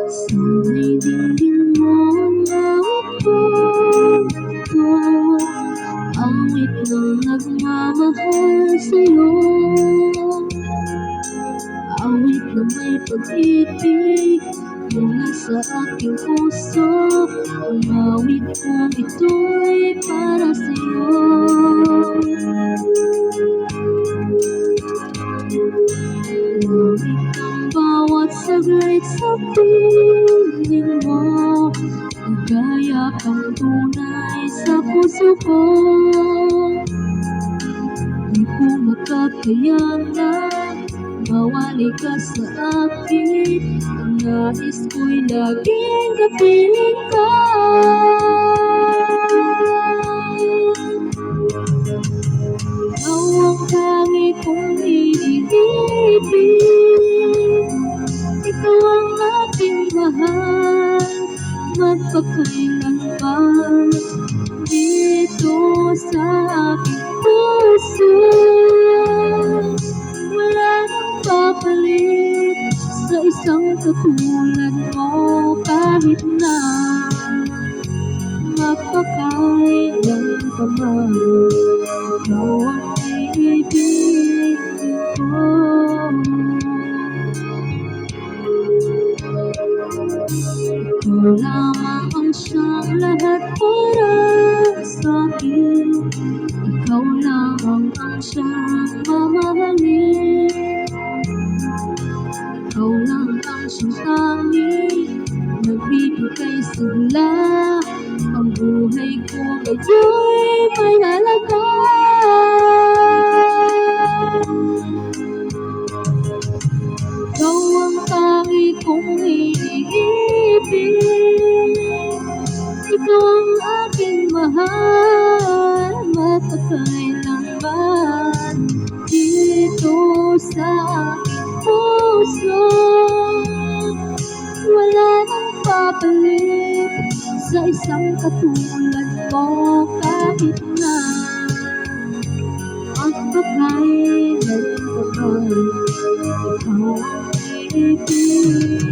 Sana'y dinggin mo ang awit ko, awit ng nagmamahal sa'yo, awit na may pag-ibig mula sa aking puso. Ang awit kong ito'y para sa'yo. Awit ang bawat saglit sa piling mo, gaya kang tunay sa puso ko. Di ko makapayanan mawali ka sa akin. Ang nais ko'y laging kapiling ka. Ikaw ang tangi kong iniibig, ikaw ang aking mahal, magpakailanman dito sa aking puso. Wala nang papalit sa isang katulad mo, kahit na mapakailan pa man. Ikaw ang iibig ko. Ikaw lamang ang siyang lahat para sa'kin. Ikaw lamang ang siyang mamahalin. Ikaw lang ang siyang tanging nagbibigay sigla. Ang buhay ko ngayon'y may halaga. Ikaw ang tangi kong iniibig, ikaw ang aking mahal, mapakailanman dito sa aking puso. Wala nang papalit sa isang katulad mo, kahit na magpakailan pa man. Ikaw ang iibig